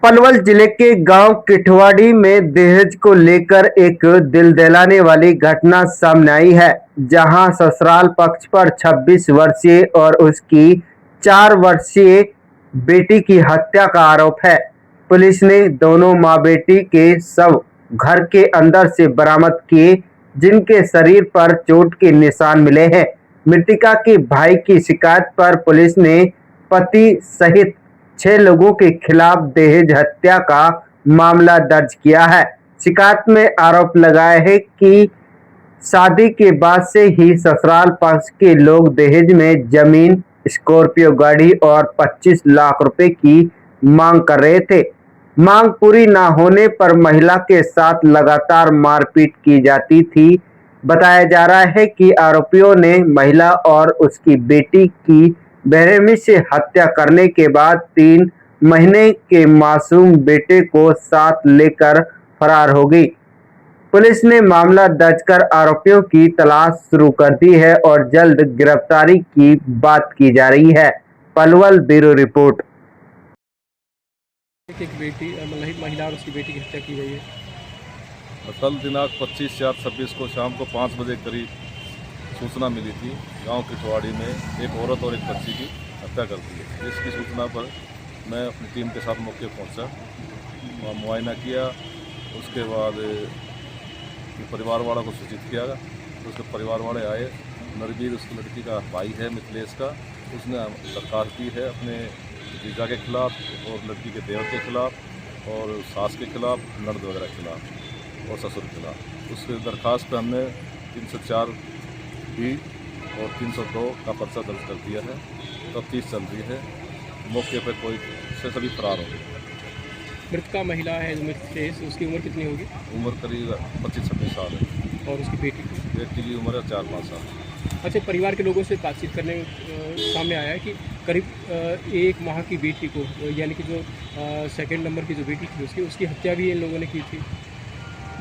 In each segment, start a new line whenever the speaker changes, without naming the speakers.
पलवल जिले के गांव किठवाड़ी में दहेज को लेकर एक दिल दहलाने वाली घटना सामने आई है, जहां ससुराल पक्ष पर 26 वर्षीय और उसकी 4 वर्षीय बेटी की हत्या का आरोप है। पुलिस ने दोनों मां बेटी के शव घर के अंदर से बरामद किए, जिनके शरीर पर चोट के निशान मिले हैं। मृतका के भाई की शिकायत पर पुलिस ने पति सहित 6 लोगों के खिलाफ दहेज हत्या का मामला दर्ज किया है। शिकायत में आरोप लगाया है कि शादी के बाद से ही ससुराल पक्ष के लोग दहेज में जमीन, स्कॉर्पियो गाड़ी और 25 लाख रुपए की मांग कर रहे थे। मांग पूरी न होने पर महिला के साथ लगातार मारपीट की जाती थी। बताया जा रहा है कि आरोपियों ने महिला और उसकी बेटी की बेरहमी से हत्या करने के बाद 3 महीने के मासूम बेटे को साथ लेकर फरार हो गई। पुलिस ने मामला दर्ज कर आरोपियों की तलाश शुरू कर दी है और जल्द गिरफ्तारी की बात की जा रही है। Palwal bureau report.
एक बेटी महिला और उसकी बेटी की हत्या की गई है।
कल दिनांक 25/4/26 को शाम को 5 बजे करीब सूचना मिली थी। गांव किठवाड़ी में एक औरत और एक बच्ची की हत्या कर दी है। इसकी सूचना पर मैं अपनी टीम के साथ मौके पहुंचा, वहाँ मुआयना किया। उसके बाद परिवार वालों को सूचित किया, तो उसके परिवार वाले आए। नरवीर उस लड़की का भाई है, मिथिलेश का, उसने दरखास्त दी है अपने जीजा के खिलाफ और लड़की के देवर के खिलाफ और सास के खिलाफ, नर्द वगैरह के खिलाफ और ससुर के खिलाफ। उस दरखास्त पर हमने 304 बी और 302 का पर्चा दर्ज कर दिया है। तफ्तीश चल रही है। मौके पर कोई से सभी फरार हो गए।
मृतका महिला है मिथिलेश, उसकी उम्र कितनी होगी?
उम्र करीब 25-26 साल है।
और उसकी बेटी
की उम्र है 4-5 साल।
अच्छा, परिवार के लोगों से बातचीत करने सामने आया है कि करीब 1 माह की बेटी को, यानी कि जो सेकंड नंबर की जो बेटी थी उसकी हत्या भी इन लोगों ने की थी।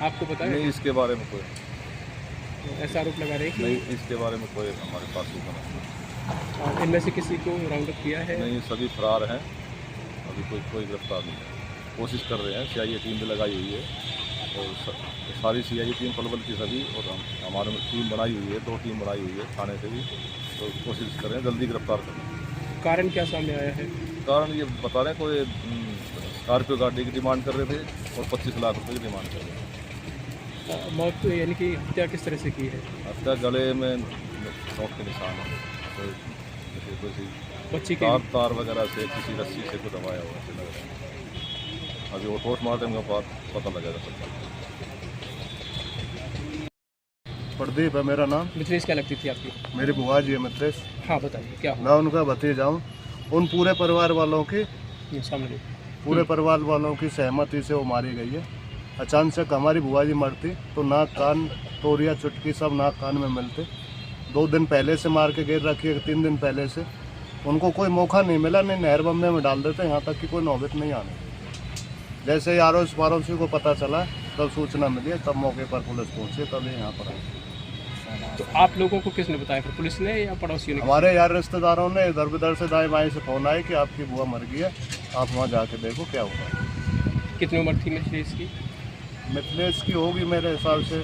आपको पता है?
नहीं, इसके बारे में कोई
ऐसा आरोप लगा रहे हैं कि
नहीं, इसके बारे में कोई हमारे पास सूचना नहीं।
इनमें से किसी को राउंड अप किया है? नहीं,
सभी फरार हैं। अभी कोई गिरफ्तार नहीं है। कोशिश कर रहे हैं। सीआईए टीम भी लगाई हुई है और सारी सीआईए टीम पलवल की सभी, और हमारे में टीम बनाई हुई है, 2 टीम बनाई हुई है थाने से भी। तो कोशिश कर रहे हैं जल्दी गिरफ्तार करने।
कारण क्या सामने आया है?
कारण ये बता रहे हैं, कोई स्कॉर्पियो गाड़ी की डिमांड कर रहे थे और 25 लाख रुपये की डिमांड कर रहे थे।
मौत यानी कि हत्या किस तरह से की है?
हत्या गले में चोट के निशान है, तो
बच्ची के
तार वगैरह से किसी रस्सी से को दबाया हुआ है। अभी वो पोस्टमार्टम के बाद पता लगेगा सबका।
प्रदीप है मेरा नाम।
मिथिलेश क्या लगती थी आपकी?
मेरी बुआ जी है मिथिलेश।
हाँ, बताइए क्या हुआ?
मैं उनका भतीजा हूँ। उन पूरे परिवार वालों की
सामने
पूरे परिवार वालों की सहमति से वो मारी गई है। अचानक हमारी बुआ जी मरती तो नाक कान तोरिया चुटकी सब नाक कान में मिलते। 2 दिन पहले से मार के गिर रखी है, 3 दिन पहले से। उनको कोई मौका नहीं मिला, नहीं नहर बम्बे में डाल देते, यहाँ तक कि कोई नौबत नहीं आने। जैसे ही आरोस पड़ोसी को पता चला, तब सूचना मिली, तब मौके पर पुलिस पहुंची, तब यहाँ पर आई।
तो आप लोगों को किसने बताया, फिर पुलिस ने या पड़ोसियों ने?
हमारे यार रिश्तेदारों ने इधर उधर से दाएं बाएं से फ़ोन आए कि आपकी बुआ मर गई है, आप वहाँ जाके देखो क्या हुआ।
कितनी उम्र थी मिथिलेश की?
मिथिलेश की होगी मेरे हिसाब से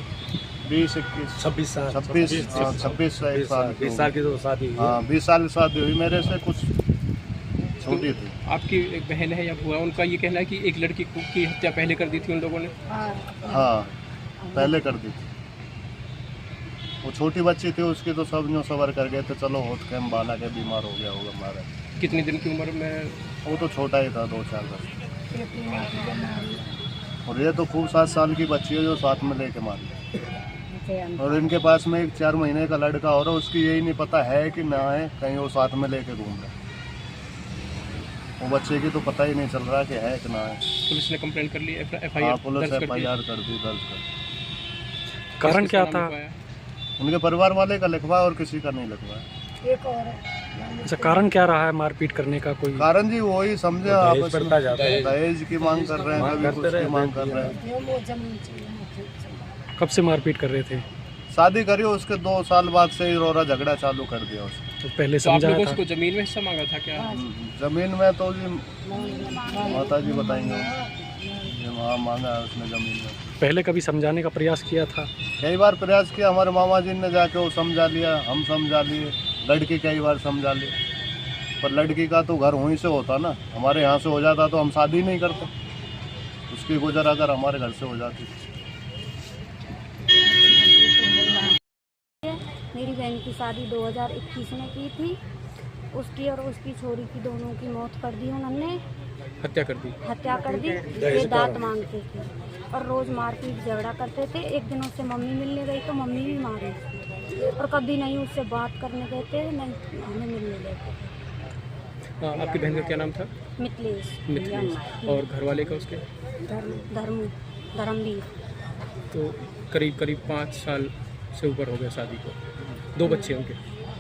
20-21
26 साल
26 साल
20 साल की तो शादी हुई।
हाँ, 20 साल की शादी हुई। मेरे से कुछ छोटी थी।
आपकी एक बहन है या बुआ, उनका ये कहना है कि एक लड़की की हत्या पहले कर दी थी उन लोगों ने?
हाँ, पहले कर दी थी। वो छोटी बच्ची थी, उसकी तो सब यूँ सबर कर गए थे, चलो होत के बाला के बीमार हो गया होगा हमारा।
कितनी दिन की उम्र में?
वो तो छोटा ही था, 2-4 वर्ष। और ये तो खूब 7 साल की बच्ची है जो साथ में लेके मारी। और इनके पास में एक 4 महीने का लड़का हो रहा है, उसकी यही नहीं पता है कि ना है, कहीं वो साथ में लेके घूम रहे। वो बच्चे की तो पता ही नहीं चल रहा कि है कि ना है।
पुलिस ने कंप्लेंट कर ली?
हाँ, पुलिस FIR कर दी, दर्ज कर।
कारण क्या था?
उनके परिवार वाले का लिखवा और किसी का नहीं लिखवा।
अच्छा, कारण क्या रहा है मारपीट करने का? कोई
कारण जी वही समझे, आपस में दहेज की मांग कर रहे हैं, कभी कुछ की मांग कर रहे हैं।
कब से मारपीट कर रहे थे?
शादी करी उसके 2 साल बाद से ही रोरा झगड़ा चालू कर दिया उसने।
तो पहले
तो आप
समझाया
लोगों
था।
को ज़मीन में हिस्सा मांगा था क्या?
ज़मीन में तो जी माता जी बताएंगे, ये वहाँ मांगा है उसने ज़मीन में।
पहले कभी समझाने का प्रयास किया था?
कई बार प्रयास किया, हमारे मामा जी ने जाके वो समझा लिया, हम समझा लिए, लड़की कई बार समझा ली, पर लड़की का तो घर वहीं से होता ना, हमारे यहाँ से हो जाता तो हम शादी नहीं करते, उसकी गुजर अगर हमारे घर से हो जाती।
मेरी बहन की शादी 2021 में की थी। उसकी और उसकी छोरी की दोनों की मौत कर दी उन्होंने,
हत्या कर दी।
हत्या कर दी। ये दांत मांगते थे और रोज़ मारपीट झगड़ा करते थे। एक दिन उससे मम्मी मिलने गई तो मम्मी भी मारी उसकी, और कभी नहीं उससे बात करने देते, नहीं हमें मिलने देते।
आपकी बहन का क्या नाम था?
मिथिलेश।
मिथिलेश। और घर वाले का उसके?
धर्मवीर।
तो करीब 5 साल से ऊपर हो गया शादी को। 2 बच्चे उनके?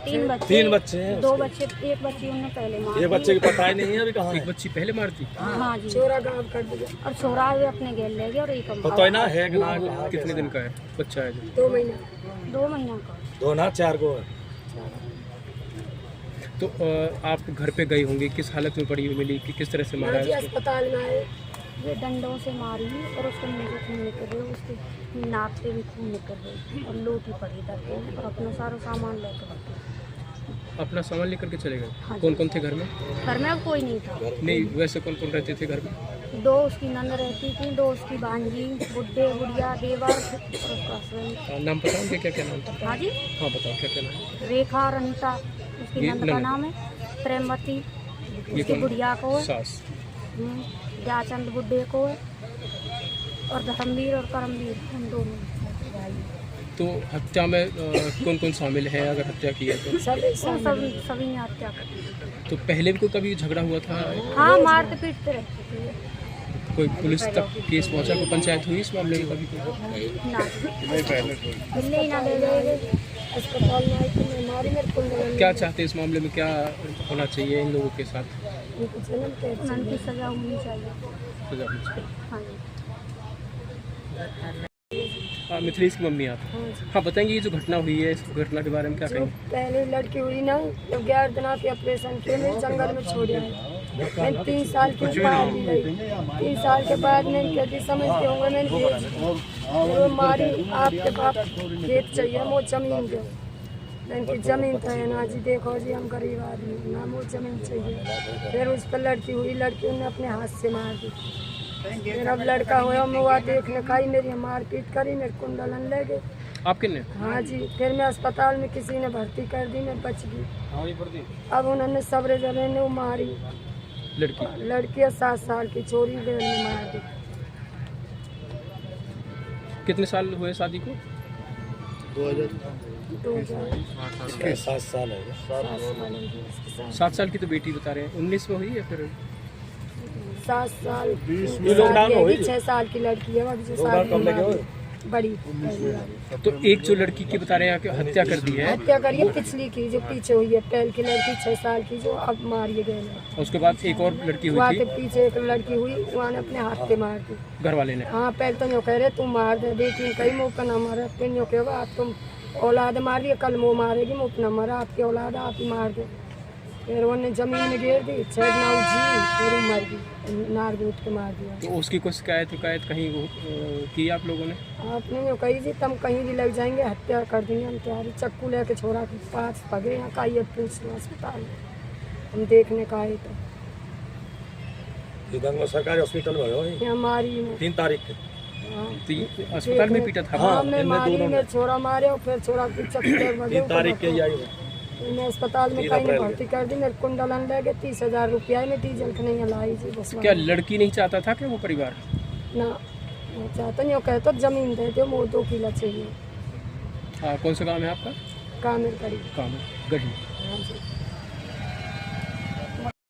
3 बच्चे हैं। 2 बच्चे, एक बच्ची उन्होंने पहले मार दी।
बच्चे की पता ही नहीं है अभी कहाँ
एक बच्ची पहले मार दी?
हाँ जी, छोरा गाँव कर दिया और छोरा भी अपने गेल ले गया। और एक
तो ना है कि ना
कितने दिन का है बच्चा है जो?
2 महीना का।
2 ना 4 को है।
तो आप घर पे गई होंगी, किस हालत में पड़ी हुई मिली कि किस तरह से मारा है उसको?
अस्पताल में आए, ये डंडों से मारी और उसके मुँह से खून निकल रहे, उसके नाक से भी खून निकल रही और लोटी पड़ी करके, और अपना सारा सामान लेकर गए।
अपना सामान लेकर के चले गए?
हाँ जी।
कौन कौन थे घर में?
घर में अब कोई नहीं था।
नहीं, वैसे कौन कौन रहते थे घर में?
2 उसकी नंद रहती थी, 2 उसकी भांजी, बुड्ढे, गुड़िया, देवर और उसका हस्बैंड।
नाम पता उनके? क्या क्या नाम था?
हाँ जी,
हाँ बताओ क्या क्या नाम है?
रेखा, रनिता उसकी
ये
नंद का
नंद।
नाम है, प्रेमवती
ये
उसकी
कौन?
गुड़िया को है,
सास।
दयाचंद बुड्ढे को है, और धर्मवीर और करमवीर उन दोनों भाई।
तो हत्या में कौन कौन शामिल है अगर हत्या की है तो?
सभी ने हत्या कर दी।
तो पहले भी कोई कभी झगड़ा हुआ था?
हाँ, मारते पीटते रहते थे।
कोई पुलिस तक केस पहुंचा? कोई पंचायत हुई इस मामले में कभी कोई?
ना मिलने ही ना ले गए। अस्पताल में आई तो मैं मारी, मेरे को
क्या चाहते हैं इस मामले में, क्या होना चाहिए इन लोगों के साथ?
उनकी सजा होनी चाहिए।
सजा होनी चाहिए।
हाँ जी।
मिथिलेश की मम्मी आप? हाँ बताएंगे, ये जो घटना हुई है इस घटना के बारे में क्या कहेंगे?
पहले लड़की हुई ना, तो 11 दिनों के ऑपरेशन के मैं जंगल में छोड़ आई। मैं 3 साल की बाहर भी रही। 3 साल के बाद मैंने कहती समझते होंगे, मैंने वो मारी। आपके बाप खेत चाहिए, वो ज़मीन दो। मैंने ज़मीन था ना जी, देखो जी हम गरीब आदमी ना, वो ज़मीन चाहिए। फिर उस पर लड़की हुई, लड़की ने अपने हाथ से मार दी। फिर अब लड़का हुआ, मैं वहाँ देखने का ही मेरी मारपीट करी, मेरे कुंडलन ले गए।
आपके ने?
हाँ जी, फिर मैं अस्पताल में किसी ने भर्ती कर दी, मैं बच गई। अब उन्होंने सबरे जने ने मारी लड़की 7 साल की छोरी ले मार दी।
कितने साल हुए शादी को?
7 साल है।
7 साल की तो बेटी बता रहे हैं। 19 में हुई या फिर?
7 साल
लॉकडाउन हुई।
6 साल की लड़की है, अभी जो शादी बड़ी।
तो एक जो लड़की की बता रहे हैं कि हत्या कर दी है,
हत्या करिए पिछली की जो पीछे हुई है, पहल की लड़की 6 साल की जो अब मारिए गए हैं।
उसके बाद एक और लड़की
वहाँ
हुई
के
थी,
पीछे एक लड़की हुई, वहाँ ने अपने हाथ से मार दी।
घर वाले ने?
हाँ, पहले तो यो कह रहे तू मार दे, बेटी कहीं मुँह का ना मारा, फिर यो कहेगा आप तुम औलाद मार दिए, कल मुँह मारेगी, मुँह न मरा, आपकी औलाद आप ही मार दो। फिर उन्हें जमीन में गिर दी, छेड़ नाव जी, फिर मर गई, नार भी उठ के मार दिया।
तो उसकी कोई शिकायत कहीं की आप लोगों ने?
आपने जो कही जी तुम कहीं भी लग जाएंगे, हत्या कर देंगे हम तुम्हारी। चक्कू लेके छोड़ा के पास भगे, यहाँ का ये पूछ लो अस्पताल में, हम देखने का आए तो
सरकारी हॉस्पिटल में
यहाँ मारी
3 तारीख के।
हाँ,
तो ये अस्पताल में पीटा था?
हाँ, मैं मारी, मेरे छोरा मारे और फिर छोरा की चक्कर
3 तारीख के आई।
मैं अस्पताल में कहीं नहीं भर्ती कर दी, मेरे कुंडलन ले गए 30,000 रुपया में, डीजल के नहीं लाई जी बस।
क्या लड़की नहीं चाहता था कि वो परिवार?
ना मैं चाहता नहीं, वो कहता जमीन दे दो, वो 2 किला चाहिए।
हाँ, कौन सा गाँव है आपका?
काम है करी।
काम गढ़ी।
हाँ जी।